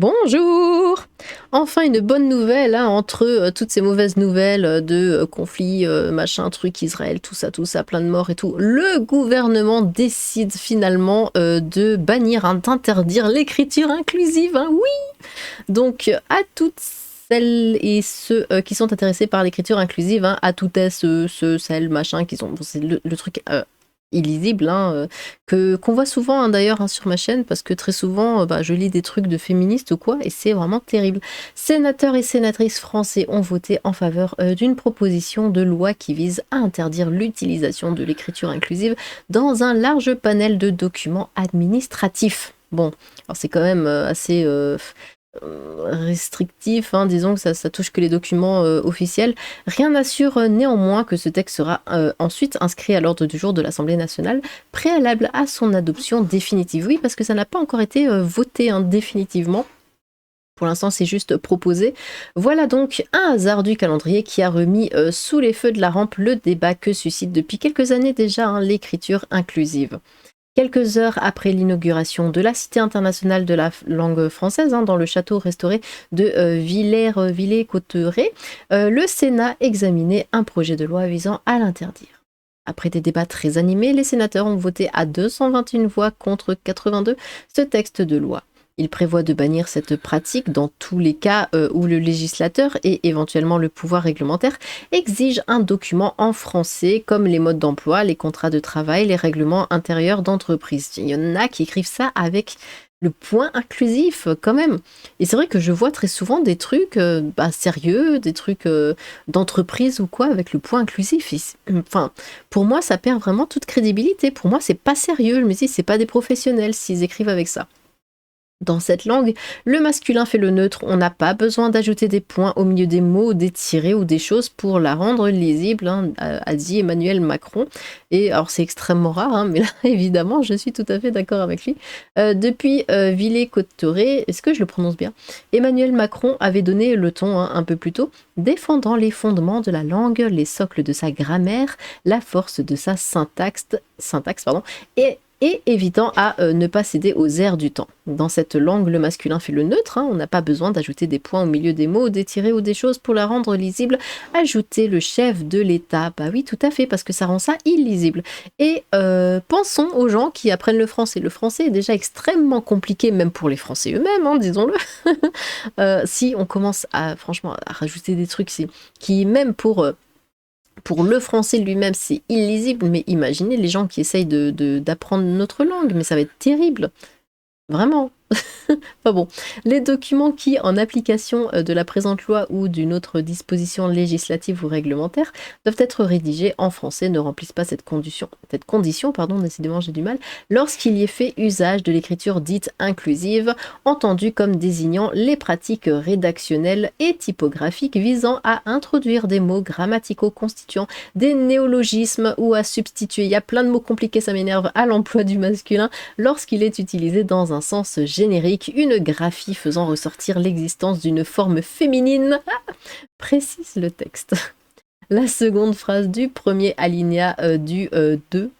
Bonjour! Enfin une bonne nouvelle, hein, entre, toutes ces mauvaises nouvelles, de, conflits, machin truc, Israël, tout ça, plein de morts et tout. Le gouvernement décide finalement, de bannir, hein, d'interdire l'écriture inclusive, hein, oui! Donc, à toutes celles et ceux, qui sont intéressés par l'écriture inclusive, hein, à toutes ceux, celles, machin, qui sont bon, c'est le truc, illisible, hein, que qu'on voit souvent, hein, d'ailleurs, hein, sur ma chaîne parce que très souvent, bah, je lis des trucs de féministes ou quoi et c'est vraiment terrible. Sénateurs et sénatrices français ont voté en faveur, d'une proposition de loi qui vise à interdire l'utilisation de l'écriture inclusive dans un large panel de documents administratifs. Bon, alors c'est quand même, assez, restrictif, hein, disons que ça touche que les documents officiels. Rien n'assure néanmoins que ce texte sera ensuite inscrit à l'ordre du jour de l'Assemblée nationale, préalable à son adoption définitive. Oui, parce que ça n'a pas encore été voté, hein, définitivement. Pour l'instant, c'est juste proposé. Voilà donc un hasard du calendrier qui a remis sous les feux de la rampe le débat que suscite depuis quelques années déjà, hein, l'écriture inclusive. Quelques heures après l'inauguration de la Cité internationale de la langue française, hein, dans le château restauré de Villers-Cotterêts, le Sénat examinait un projet de loi visant à l'interdire. Après des débats très animés, les sénateurs ont voté à 221 voix contre 82 ce texte de loi. Il prévoit de bannir cette pratique dans tous les cas où le législateur et éventuellement le pouvoir réglementaire exigent un document en français comme les modes d'emploi, les contrats de travail, les règlements intérieurs d'entreprise. Il y en a qui écrivent ça avec le point inclusif quand même. Et c'est vrai que je vois très souvent des trucs sérieux, des trucs d'entreprise ou quoi avec le point inclusif. Enfin, pour moi, ça perd vraiment toute crédibilité. Pour moi, c'est pas sérieux. Je me dis, c'est pas des professionnels s'ils écrivent avec ça. Dans cette langue, le masculin fait le neutre, on n'a pas besoin d'ajouter des points au milieu des mots, des tirets ou des choses pour la rendre lisible, hein, a dit Emmanuel Macron. Et alors c'est extrêmement rare, hein, mais là évidemment je suis tout à fait d'accord avec lui. Depuis Villers-Cotterêts, est-ce que je le prononce bien? Emmanuel Macron avait donné le ton, hein, un peu plus tôt, défendant les fondements de la langue, les socles de sa grammaire, la force de sa syntaxe pardon, et évitant à ne pas céder aux airs du temps. Dans cette langue, le masculin fait le neutre, hein, on n'a pas besoin d'ajouter des points au milieu des mots, des tirets ou des choses pour la rendre lisible. Ajouter le chef de l'État, bah oui, tout à fait, parce que ça rend ça illisible. Et pensons aux gens qui apprennent le français. Le français est déjà extrêmement compliqué, même pour les Français eux-mêmes, hein, disons-le. Si on commence à, franchement, à rajouter des trucs qui même pour le français lui-même, c'est illisible, mais imaginez les gens qui essayent d'apprendre notre langue, mais ça va être terrible. Vraiment. Enfin bon, les documents qui, en application de la présente loi ou d'une autre disposition législative ou réglementaire, doivent être rédigés en français, ne remplissent pas cette condition, pardon, décidément j'ai du mal, lorsqu'il y est fait usage de l'écriture dite inclusive, entendue comme désignant les pratiques rédactionnelles et typographiques visant à introduire des mots grammaticaux constituant des néologismes ou à substituer, il y a plein de mots compliqués, ça m'énerve, à l'emploi du masculin, lorsqu'il est utilisé dans un sens générique, une graphie faisant ressortir l'existence d'une forme féminine, précise le texte. La seconde phrase du premier alinéa du 2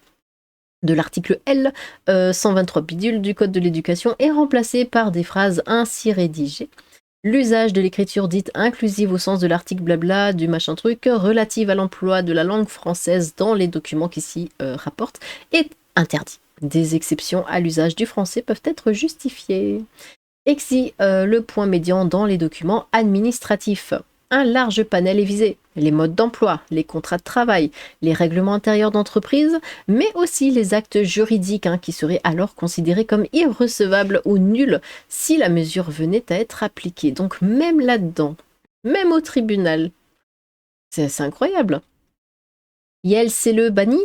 de l'article L 123 bidule du Code de l'éducation est remplacée par des phrases ainsi rédigées. L'usage de l'écriture dite inclusive au sens de l'article blabla du machin truc relative à l'emploi de la langue française dans les documents qui s'y rapportent est interdit. Des exceptions à l'usage du français peuvent être justifiées. Exi le point médian dans les documents administratifs. Un large panel est visé. Les modes d'emploi, les contrats de travail, les règlements intérieurs d'entreprise, mais aussi les actes juridiques, hein, qui seraient alors considérés comme irrecevables ou nuls si la mesure venait à être appliquée. Donc même là-dedans, même au tribunal, c'est incroyable. Yael, c'est le banni.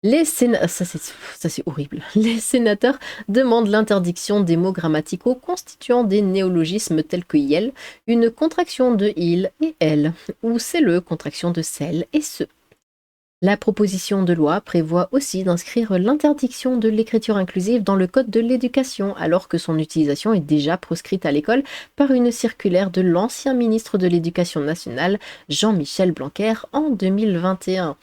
Ça c'est horrible. Les sénateurs demandent l'interdiction des mots grammaticaux constituant des néologismes tels que Yel, une contraction de il et elle, ou c'est le contraction de celle et ce. La proposition de loi prévoit aussi d'inscrire l'interdiction de l'écriture inclusive dans le Code de l'éducation, alors que son utilisation est déjà proscrite à l'école par une circulaire de l'ancien ministre de l'Éducation nationale, Jean-Michel Blanquer, en 2021.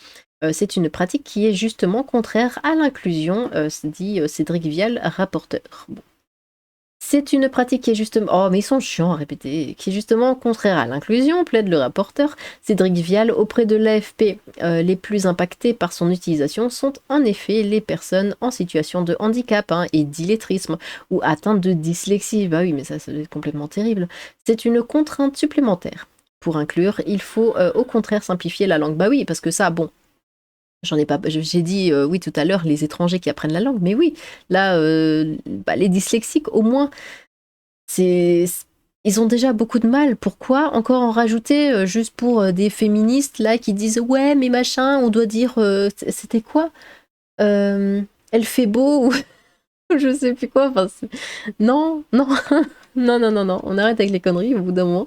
C'est une pratique qui est justement contraire à l'inclusion, dit Cédric Vial, rapporteur. Bon. C'est une pratique qui est justement oh mais ils sont chiants à répéter, qui est justement contraire à l'inclusion, plaide le rapporteur Cédric Vial auprès de l'AFP. Les plus impactés par son utilisation sont en effet les personnes en situation de handicap et d'illettrisme ou atteintes de dyslexie. Bah oui, mais ça doit être complètement terrible. C'est une contrainte supplémentaire. Pour inclure, il faut au contraire simplifier la langue. Bah oui, parce que ça, bon, j'en ai pas, j'ai dit oui tout à l'heure, les étrangers qui apprennent la langue, mais oui, là, les dyslexiques, au moins, c'est, ils ont déjà beaucoup de mal. Pourquoi encore en rajouter juste pour des féministes là qui disent ouais, mais machin, on doit dire, c'était quoi Elle fait beau ou je sais plus quoi. Enfin, non, non, non, non, non, non, on arrête avec les conneries au bout d'un moment.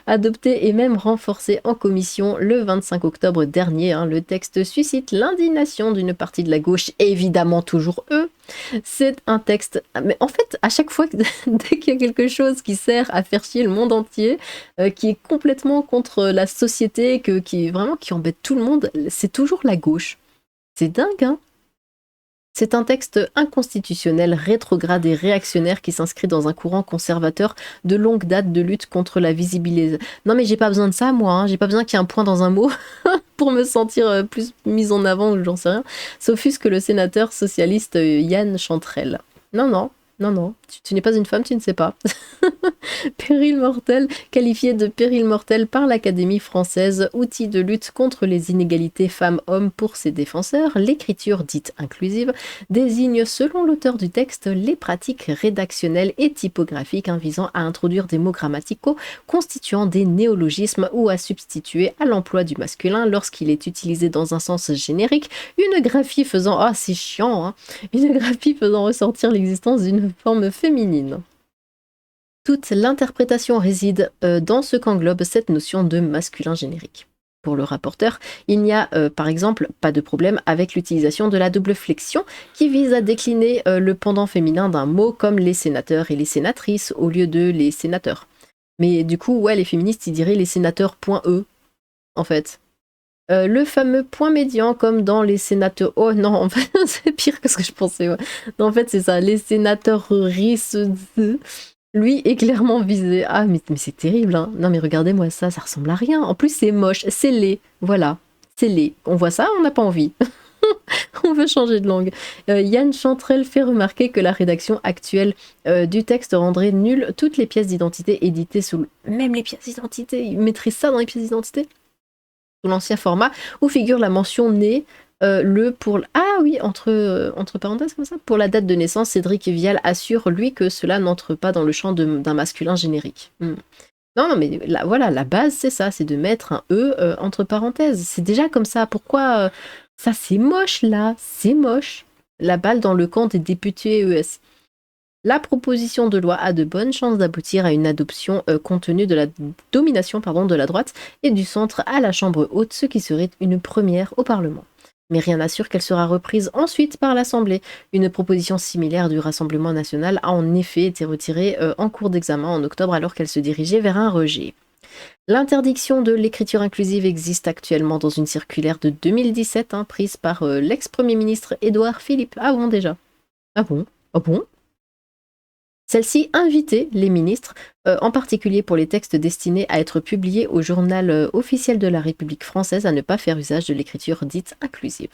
Adopté et même renforcé en commission le 25 octobre dernier, le texte suscite l'indignation d'une partie de la gauche, évidemment toujours eux. C'est un texte, mais en fait, à chaque fois, dès qu'il y a quelque chose qui sert à faire chier le monde entier, qui est complètement contre la société, qui embête tout le monde, c'est toujours la gauche. C'est dingue, hein. C'est un texte inconstitutionnel, rétrograde et réactionnaire qui s'inscrit dans un courant conservateur de longue date de lutte contre la visibilisation. Non mais j'ai pas besoin de ça moi, j'ai pas besoin qu'il y ait un point dans un mot pour me sentir plus mise en avant ou j'en sais rien. S'offusque le sénateur socialiste Yann Chantrel. Non, non, non, non, tu n'es pas une femme, tu ne sais pas. Péril mortel, qualifié de péril mortel par l'Académie française, outil de lutte contre les inégalités femmes-hommes pour ses défenseurs, l'écriture dite inclusive désigne, selon l'auteur du texte, les pratiques rédactionnelles et typographiques visant à introduire des mots grammaticaux constituant des néologismes ou à substituer à l'emploi du masculin lorsqu'il est utilisé dans un sens générique, une graphie faisant c'est chiant, une graphie faisant ressortir l'existence d'une forme féminine. Toute l'interprétation réside dans ce qu'englobe cette notion de masculin générique. Pour le rapporteur, il n'y a par exemple pas de problème avec l'utilisation de la double flexion qui vise à décliner le pendant féminin d'un mot comme les sénateurs et les sénatrices au lieu de les sénateurs. Mais du coup, ouais, les féministes, ils diraient les sénateurs.e, en fait. Le fameux point médian comme dans les sénateurs... Oh non, en fait, c'est pire que ce que je pensais. Ouais. Non, en fait, c'est ça, les sénateurs lui est clairement visé. Ah, mais c'est terrible, hein. Non, mais regardez-moi ça ressemble à rien. En plus, c'est moche, c'est laid. Voilà, c'est laid. On voit ça, on n'a pas envie. On veut changer de langue. Yann Chantrel fait remarquer que la rédaction actuelle du texte rendrait nulles toutes les pièces d'identité éditées sous... Même les pièces d'identité, il mettrait ça dans les pièces d'identité sous l'ancien format, où figure la mention née entre parenthèses comme ça, pour la date de naissance. Cédric Vial assure, lui, que cela n'entre pas dans le champ d'un masculin générique. Non, mais la base, c'est ça, c'est de mettre un E entre parenthèses. C'est déjà comme ça. Pourquoi ça, c'est moche, là. C'est moche. La balle dans le camp des députés ES. La proposition de loi a de bonnes chances d'aboutir à une adoption compte tenu de la domination de la droite et du centre à la Chambre haute, ce qui serait une première au Parlement. Mais rien n'assure qu'elle sera reprise ensuite par l'Assemblée. Une proposition similaire du Rassemblement national a en effet été retirée en cours d'examen en octobre alors qu'elle se dirigeait vers un rejet. L'interdiction de l'écriture inclusive existe actuellement dans une circulaire de 2017 prise par l'ex-premier ministre Édouard Philippe. Ah bon déjà? Ah bon? Ah bon? Celle-ci invitait les ministres, en particulier pour les textes destinés à être publiés au journal officiel de la République française, à ne pas faire usage de l'écriture dite inclusive.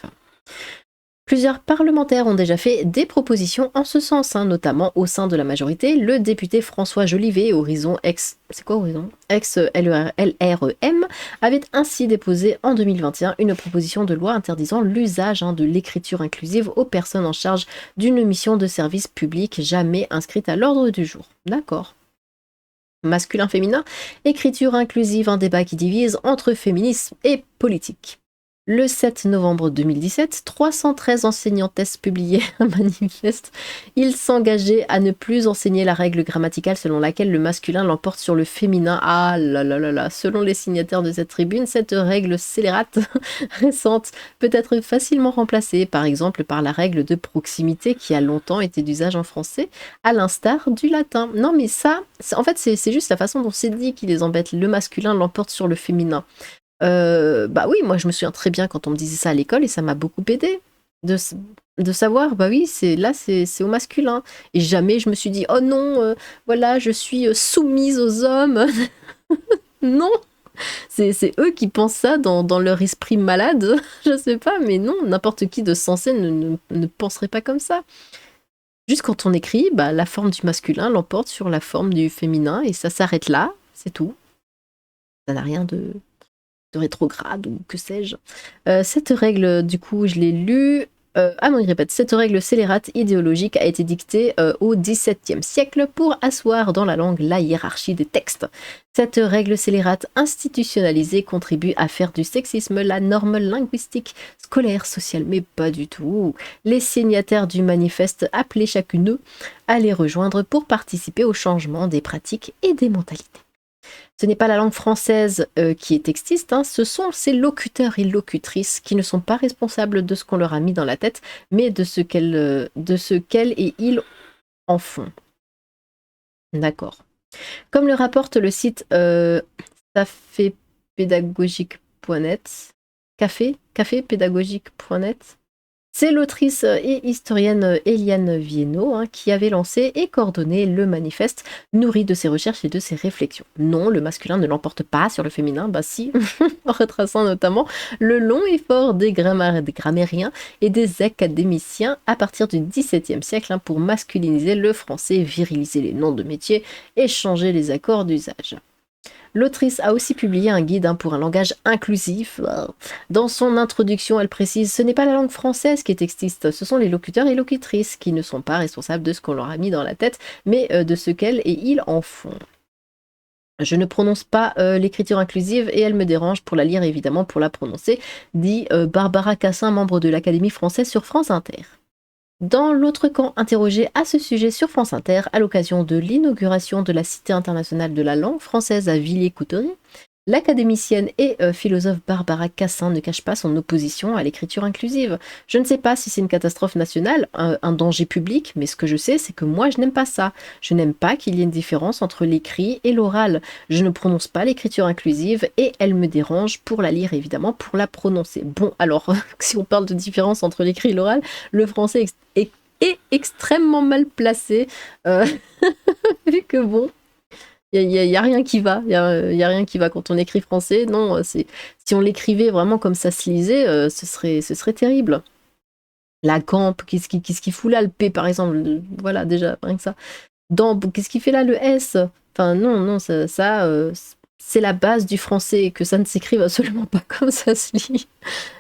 Plusieurs parlementaires ont déjà fait des propositions en ce sens, notamment au sein de la majorité. Le député François Jolivet, Horizon ex-LREM, avait ainsi déposé en 2021 une proposition de loi interdisant l'usage de l'écriture inclusive aux personnes en charge d'une mission de service public jamais inscrite à l'ordre du jour. D'accord. Masculin-féminin, écriture inclusive, un débat qui divise entre féminisme et politique. Le 7 novembre 2017, 313 enseignantesses publiaient un manifeste. Ils s'engageaient à ne plus enseigner la règle grammaticale selon laquelle le masculin l'emporte sur le féminin. Ah là là là là. Selon les signataires de cette tribune, cette règle scélérate récente peut être facilement remplacée, par exemple par la règle de proximité qui a longtemps été d'usage en français, à l'instar du latin. Non mais ça, en fait c'est juste la façon dont c'est dit qui les embête. Le masculin l'emporte sur le féminin. Bah oui, moi je me souviens très bien quand on me disait ça à l'école et ça m'a beaucoup aidé. de, s- de savoir, bah oui, c'est au masculin. Et jamais je me suis dit, oh non, voilà, je suis soumise aux hommes. Non, c'est eux qui pensent ça dans leur esprit malade. Je sais pas, mais non, n'importe qui de sensé ne penserait pas comme ça. Juste quand on écrit, bah, la forme du masculin l'emporte sur la forme du féminin et ça s'arrête là, c'est tout. Ça n'a rien de rétrograde ou que sais-je. Cette règle, du coup, je l'ai lue. Ah non, il répète. Cette règle scélérate idéologique a été dictée au XVIIe siècle pour asseoir dans la langue la hiérarchie des textes. Cette règle scélérate institutionnalisée contribue à faire du sexisme la norme linguistique, scolaire, sociale, mais pas du tout. Les signataires du manifeste appelaient chacune à les rejoindre pour participer au changement des pratiques et des mentalités. Ce n'est pas la langue française qui est textiste, hein, ce sont ces locuteurs et locutrices qui ne sont pas responsables de ce qu'on leur a mis dans la tête, mais de ce qu'elles et ils en font. D'accord. Comme le rapporte le site cafépédagogique.net, cafépédagogique.net, c'est l'autrice et historienne Eliane Viennot qui avait lancé et coordonné le manifeste, nourri de ses recherches et de ses réflexions. Non, le masculin ne l'emporte pas sur le féminin, bah si, en retraçant notamment le long effort des grammairiens et des académiciens à partir du XVIIe siècle pour masculiniser le français, viriliser les noms de métiers et changer les accords d'usage. L'autrice a aussi publié un guide pour un langage inclusif. Dans son introduction, elle précise: ce n'est pas la langue française qui est textiste, ce sont les locuteurs et locutrices qui ne sont pas responsables de ce qu'on leur a mis dans la tête, mais de ce qu'elles et ils en font. Je ne prononce pas l'écriture inclusive et elle me dérange pour la lire, évidemment, pour la prononcer, dit Barbara Cassin, membre de l'Académie française sur France Inter. Dans l'autre camp, interrogé à ce sujet sur France Inter à l'occasion de l'inauguration de la Cité internationale de la langue française à Villiers-Couturier, l'académicienne et philosophe Barbara Cassin ne cache pas son opposition à l'écriture inclusive. Je ne sais pas si c'est une catastrophe nationale, un danger public, mais ce que je sais, c'est que moi, je n'aime pas ça. Je n'aime pas qu'il y ait une différence entre l'écrit et l'oral. Je ne prononce pas l'écriture inclusive et elle me dérange pour la lire, évidemment, pour la prononcer. Bon, alors, si on parle de différence entre l'écrit et l'oral, le français est extrêmement mal placé, vu que bon, y a rien qui va, y a rien qui va quand on écrit français. Non, si on l'écrivait vraiment comme ça se lisait, ce serait terrible. La camp, qu'est-ce qu'il fout là, le P par exemple, voilà déjà, rien que ça. Qu'est-ce qu'il fait là, le S? Enfin non, c'est la base du français, que ça ne s'écrive absolument pas comme ça se lit.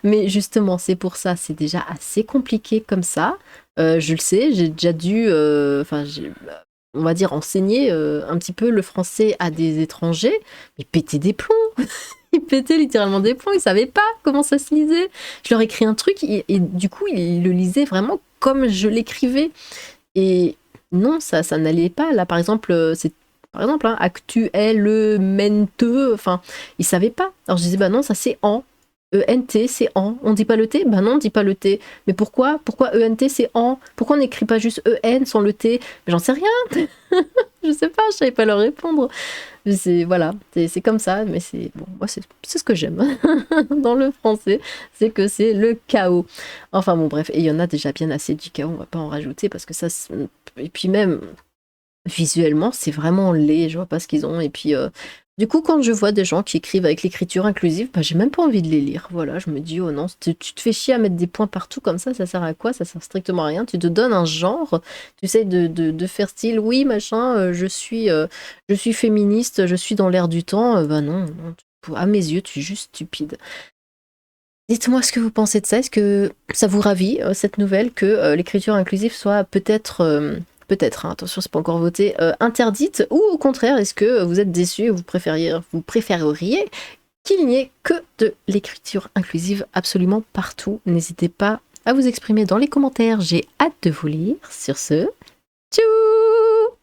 Mais justement, c'est pour ça, c'est déjà assez compliqué comme ça. Je le sais, j'ai déjà dû, on va dire, enseigner un petit peu le français à des étrangers, mais péter des plombs. Ils pétaient littéralement des plombs, ils savaient pas comment ça se lisait. Je leur écris un truc et du coup, ils le lisaient vraiment comme je l'écrivais. Et non, ça n'allait pas. Là, par exemple, actuel, menteux, enfin, ils savaient pas. Alors je disais, bah non, ça c'est en. ENT, c'est en. On dit pas le T? Bah non, on dit pas le T. Mais pourquoi? Pourquoi ENT, c'est en? Pourquoi on n'écrit pas juste EN sans le T? Mais j'en sais rien. Je sais pas, je savais pas leur répondre. Voilà, c'est comme ça, mais c'est bon, moi c'est ce que j'aime dans le français, c'est que c'est le chaos. Enfin bon, bref, et il y en a déjà bien assez du chaos, on va pas en rajouter parce que ça. Et puis même visuellement, c'est vraiment laid, je vois pas ce qu'ils ont. Et puis, du coup, quand je vois des gens qui écrivent avec l'écriture inclusive, bah, j'ai même pas envie de les lire. Voilà, je me dis, oh non, tu te fais chier à mettre des points partout comme ça sert à quoi? Ça sert strictement à rien. Tu te donnes un genre, tu essayes de faire style, oui, machin, je suis féministe, je suis dans l'air du temps. Bah non, non, à mes yeux, tu es juste stupide. Dites-moi ce que vous pensez de ça. Est-ce que ça vous ravit, cette nouvelle, que l'écriture inclusive soit peut-être, hein, attention, c'est pas encore voté, interdite, ou au contraire, est-ce que vous êtes déçus et vous préféreriez qu'il n'y ait que de l'écriture inclusive absolument partout? N'hésitez pas à vous exprimer dans les commentaires, j'ai hâte de vous lire. Sur ce, tchou!